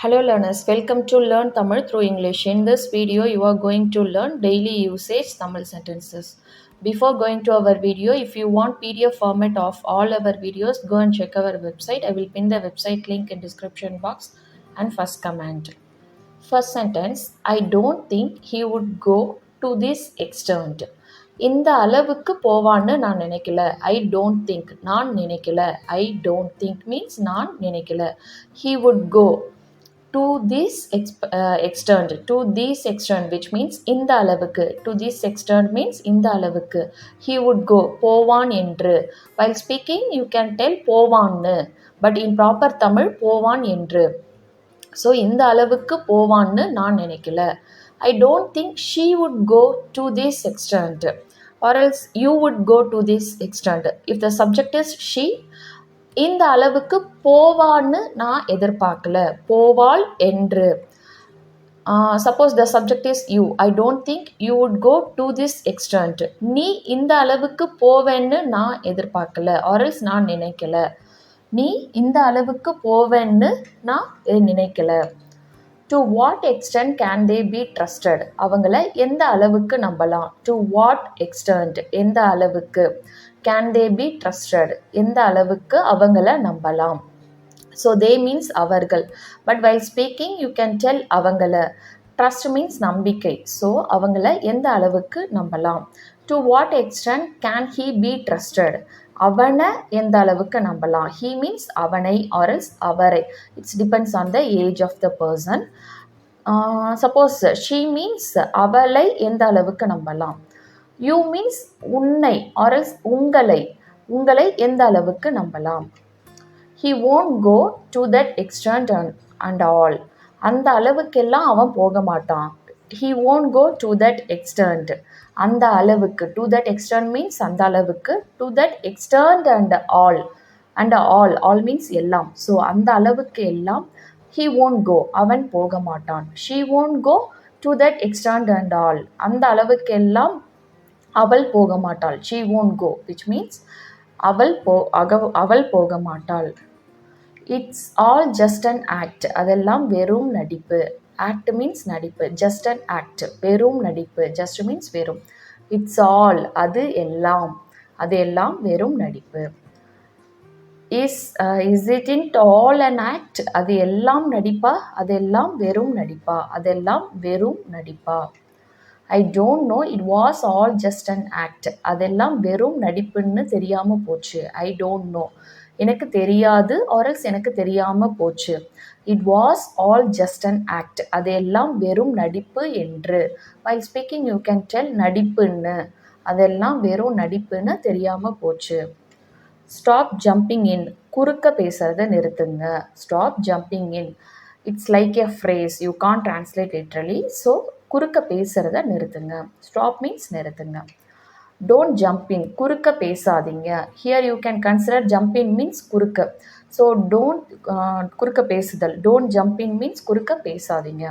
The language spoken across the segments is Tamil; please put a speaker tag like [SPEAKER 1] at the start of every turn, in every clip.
[SPEAKER 1] Hello learners, welcome to Learn Tamil through English. In this video, you are going to learn daily usage Tamil sentences. Before going to our video, if you want PDF format of all our videos, go and check our website. I will pin the website link in description box. And first comment. First sentence, I don't think he would go to this extent. இந்த அளவுக்கு போவான்னு நான் நினைக்கல. I don't think, நான் நினைக்கல. I don't think means நான் நினைக்கல. He would go to this extent, to this extent, which means இந்த அளவுக்கு. To this extent means இந்த அளவுக்கு. He would go, போவான் என்று. While speaking, you can tell போவான்னு, but in proper Tamil, போவான் என்று. ஸோ இந்த அளவுக்கு போவான்னு நான் நினைக்கல. I don't think she would go to this extent, or else you would go to this extent. If the subject is she, இந்த அளவுக்கு போவான்னு நான் எதிர்பார்க்கல. போவாள் என்று. Suppose the subject is you. I don't think you would go to this extent. நீ இந்த அளவுக்கு போவேன்னு நான் எதிர்பார்க்கல, or else நான் நினைக்கல. நீ இந்த அளவுக்கு போவேன்னு நான் நினைக்கல. To what extent can they be trusted? அவங்கள எந்த அளவுக்கு நம்பலாம்? To what extent, எந்த அளவுக்கு. Can they be trusted? எந்த அளவுக்கு அவங்கள நம்பலாம். So they means அவர்கள். But while speaking, you can tell அவங்கள. Trust means நம்பிக்கை. So அவங்கள எந்த அளவுக்கு நம்பலாம். To what extent can he be trusted? அவனை எந்த அளவுக்கு நம்பலாம். He means அவனை, or else அவரை. It depends on the age of the person. Suppose she means அவளை எந்த அளவுக்கு நம்பலாம். You means உன்னை, or else உங்களை எந்த அளவுக்கு நம்பலாம். He won't go to that extent and all. அந்த அளவுக்கெல்லாம் அவன் போக மாட்டான். He won't go to that extent. அந்த அளவுக்கு. To that extent means அந்த அளவுக்கு. To that extent and all. And all means எல்லாம். So அந்த அளவுக்கு எல்லாம் he won't go. அவன் போக மாட்டான். She won't go to that extent and all. அந்த அளவுக்கு எல்லாம் அவள் போக மாட்டாள். She won't go, which means அவள் போக மாட்டாள். It's all just an act. அதெல்லாம் வெறும் நடிப்பு. Act means நடிப்பு. Just an act. வெறும் நடிப்பு. Just means வெறும். It's all. அது எல்லாம் வெறும் நடிப்பு. Is it all an act? அது எல்லாம் நடிப்பா? அதெல்லாம் வெறும் நடிப்பா? அதெல்லாம் வெறும் நடிப்பா? I don't know, it was all just an act. அதெல்லாம் வெறும் நடிப்புன்னு தெரியாம போச்சு. I don't know. எனக்கு தெரியாது, or else எனக்கு தெரியாம போச்சு. It was all just an act. அதெல்லாம் வெறும் நடிப்பு என்று. While speaking, you can tell நடிப்புன்னு. அதெல்லாம் வெறும் நடிப்புன்னு தெரியாம போச்சு. Stop jumping in. குறுக்க பேசுறதை நிறுத்துங்க. Stop jumping in. It's like a phrase. You can't translate literally. So குறுக்க பேசுறதை நிறுத்துங்க. Stop means நிறுத்துங்க. Don't jump in. குறுக்க பேசாதீங்க. Here you can consider jump in means குறுக்க. So don't குறுக்க பேசுதல். Don't jump in means குறுக்க பேசாதீங்க.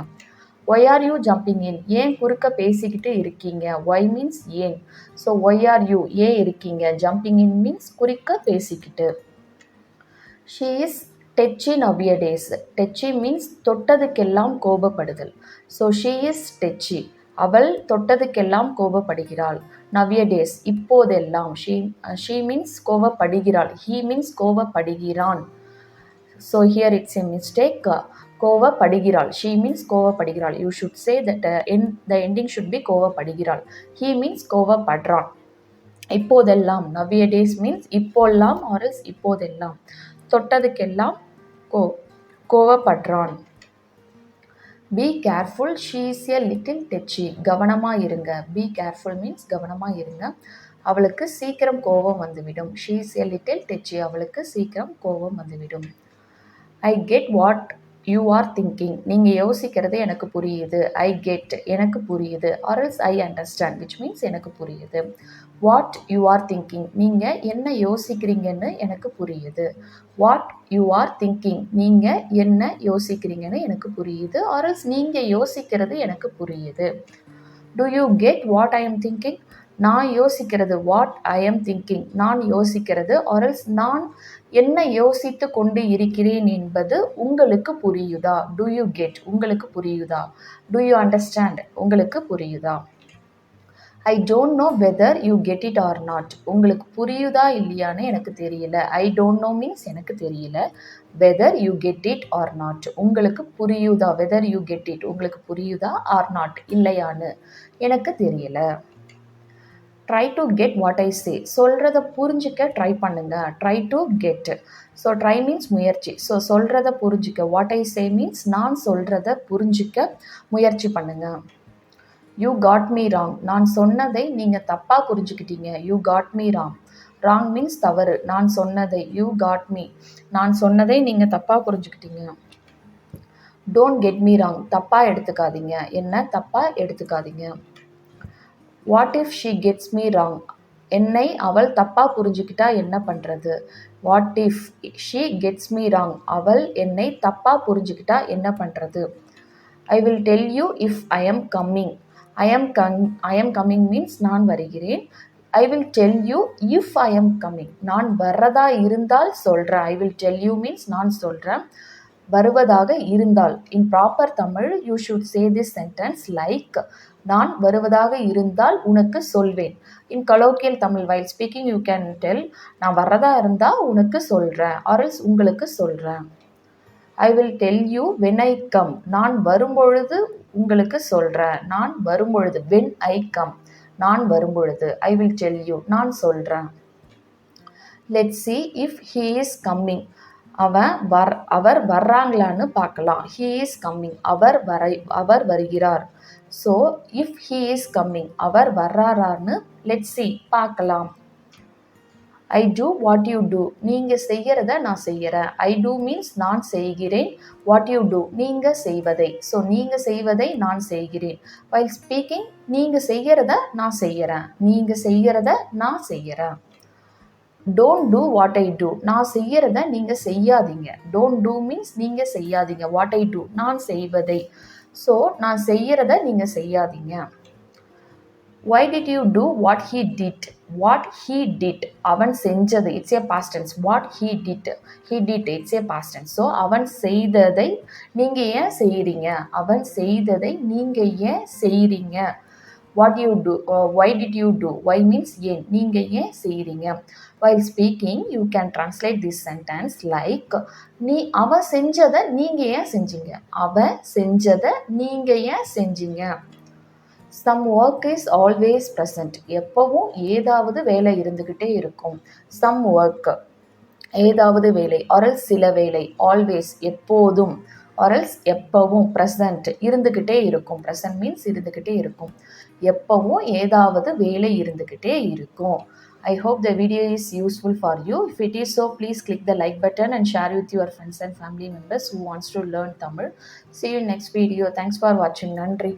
[SPEAKER 1] Why are you jumping in? ஏன் குறுக்க பேசிக்கிட்டு இருக்கீங்க? Why means ஏன். So why are you? ஏன் இருக்கீங்க? Jumping in means குறுக்க பேசிக்கிட்டு. She is tetchy nowadays. Tetchy means தொட்டதுக்கெல்லாம் கோபப்படுதல். So she is tetchy. அவள் தொட்டதுக்கெல்லாம் கோபப்படுகிறாள். Nowadays, இப்போதெல்லாம். She means கோபப்படுகிறாள். He means கோபப்படுகிறான். So here it's a mistake. கோபப்படுகிறாள். She means கோபப்படுகிறாள். You should say that the ending should be கோபப்படுகிறாள். He means கோபப்படுறான். இப்போதெல்லாம். Nowadays means இப்போல்லாம், or else இப்போதெல்லாம். தொட்டதுக்கெல்லாம் கோபப்படுறான். Be careful, she is a little tetchy. கவனமா இருங்க. Be careful means கவனமா இருங்க. அவளுக்கு சீக்கிரம் கோபம் வந்துவிடும். She is a little tetchy. அவளுக்கு சீக்கிரம் கோபம் வந்துவிடும். I get what you are thinking. நீங்க யோசிக்கிறது எனக்கு புரியுது. I get, எனக்கு புரியுது. Or else I understand, which means எனக்கு புரியுது. What you are thinking. நீங்க என்ன யோசிக்கிறீங்கன்னு எனக்கு புரியுது. What you are thinking. நீங்க என்ன யோசிக்கிறீங்கன்னு எனக்கு புரியுது. Or else நீங்க யோசிக்கிறது எனக்கு புரியுது. Do you get what I am thinking? நான் யோசிக்கிறது, வாட் ஐ எம் திங்கிங், நான் யோசிக்கிறது, ஆர் எல்ஸ் நான் என்ன யோசித்து கொண்டு இருக்கிறேன் என்பது உங்களுக்கு புரியுதா? டு யூ கெட், உங்களுக்கு புரியுதா? டு யூ அண்டர்ஸ்டாண்ட், உங்களுக்கு புரியுதா? I don't know whether you get it or not, உங்களுக்கு புரியுதா இல்லையான்னு எனக்கு தெரியல. ஐ டோன்ட் நோ மீன்ஸ் எனக்கு தெரியல. Whether you get it or not, உங்களுக்கு புரியுதா? வெதர் யூ கெட் இட், உங்களுக்கு புரியுதா? ஆர் நாட், இல்லையான்னு எனக்கு தெரியல. Try to get what I say, சொல்கிறத புரிஞ்சிக்க ட்ரை பண்ணுங்க. Try to get, so try means முயற்சி. ஸோ சொல்கிறத புரிஞ்சிக்க, வாட் ஐ சே மீன்ஸ் நான் சொல்கிறத புரிஞ்சிக்க முயற்சி பண்ணுங்க. யூ காட் மீ ராங், நான் சொன்னதை நீங்கள் தப்பாக புரிஞ்சுக்கிட்டீங்க. You got me wrong, wrong means தவறு. நான் சொன்னதை, யூ காட் மீ, நான் சொன்னதை நீங்கள் தப்பாக புரிஞ்சுக்கிட்டீங்க. டோன்ட் கெட் மீ ராங், தப்பாக எடுத்துக்காதீங்க, என்ன தப்பாக எடுத்துக்காதீங்க. What if she gets me wrong, என்னை அவள் தப்பாக புரிஞ்சுக்கிட்டா என்ன பண்ணுறது? What if she gets me wrong, அவள் என்னை தப்பாக புரிஞ்சுக்கிட்டா என்ன பண்ணுறது? ஐ will tell you if I am coming, I am coming means நான் வருகிறேன். ஐ will tell you if I am coming, நான் வர்றதா இருந்தால் சொல்கிறேன். I will tell you means நான் சொல்கிறேன், வருவதாக இருந்தால். In proper Tamil you should say this sentence like, நான் வருவதாக இருந்தால் உனக்கு சொல்வேன். In colloquial Tamil while speaking you can tell, நான் வர்றதா இருந்தால் உனக்கு சொல்கிறேன், ஆர் எல்ஸ் உங்களுக்கு சொல்கிறேன். I will tell you when I come, நான் வரும்பொழுது உங்களுக்கு சொல்கிறேன். நான் வரும்பொழுது, வென் ஐ கம், நான் வரும்பொழுது. ஐ வில் டெல் யூ, நான் சொல்கிறேன். Let's see if he is coming, அவர் வர்றாங்களான்னு பார்க்கலாம். ஹீ இஸ் கம்மிங், அவர் வருகிறார். So if he is coming, அவர் வர்றாரான்னு லெட்ஸ் சி பார்க்கலாம். I do what you do, நீங்கள் செய்கிறத நான் செய்கிறேன். ஐ டூ மீன்ஸ் நான் செய்கிறேன். வாட் யூ டூ, நீங்கள் செய்வதை. ஸோ நீங்கள் செய்வதை நான் செய்கிறேன். வைல் ஸ்பீக்கிங், நீங்கள் செய்கிறத நான் செய்கிறேன், நீங்கள் செய்கிறத நான் செய்கிறேன். Don't do what I do, நான் செய்கிறத நீங்கள் செய்யாதீங்க. டோன்ட் டூ மீன்ஸ் நீங்கள் செய்யாதீங்க. வாட் ஐ டூ, நான் செய்வதை. ஸோ நான் செய்கிறத நீங்கள் செய்யாதீங்க. why did you do what he did, what he did, அவன் செஞ்சது, it's a past tense. what he did, it's a past tense. So அவன் செய்ததை நீங்கள் ஏன் செய்கிறீங்க, அவன் செய்ததை நீங்கள் ஏன் செய்கிறீங்க. what you do, why did you do, why means ஏன், நீங்கள் ஏன் செய்கிறீங்க. while speaking you can translate this sentence like, அவன் செஞ்சதை நீங்கள் ஏன் செஞ்சீங்க, அவன் செஞ்சதை நீங்கள் ஏன் செஞ்சீங்க. Some work is always present, எப்பவும் ஏதாவது வேலை இருந்துக்கிட்டே இருக்கும். சம் ஒர்க், ஏதாவது வேலை, ஆர்எல்ஸ் சில வேலை. ஆல்வேஸ் எப்போதும், ஆர்எல்ஸ் எப்பவும். ப்ரெசன்ட் இருந்துக்கிட்டே இருக்கும். ப்ரெசன்ட் மீன்ஸ் இருந்துக்கிட்டே இருக்கும். எப்பவும் ஏதாவது வேலை இருந்துக்கிட்டே இருக்கும். I hope the video is useful for you. If it is so, please click the like button and share with your friends and family members who wants to learn Tamil. See you in next video. Thanks for watching. Nandri.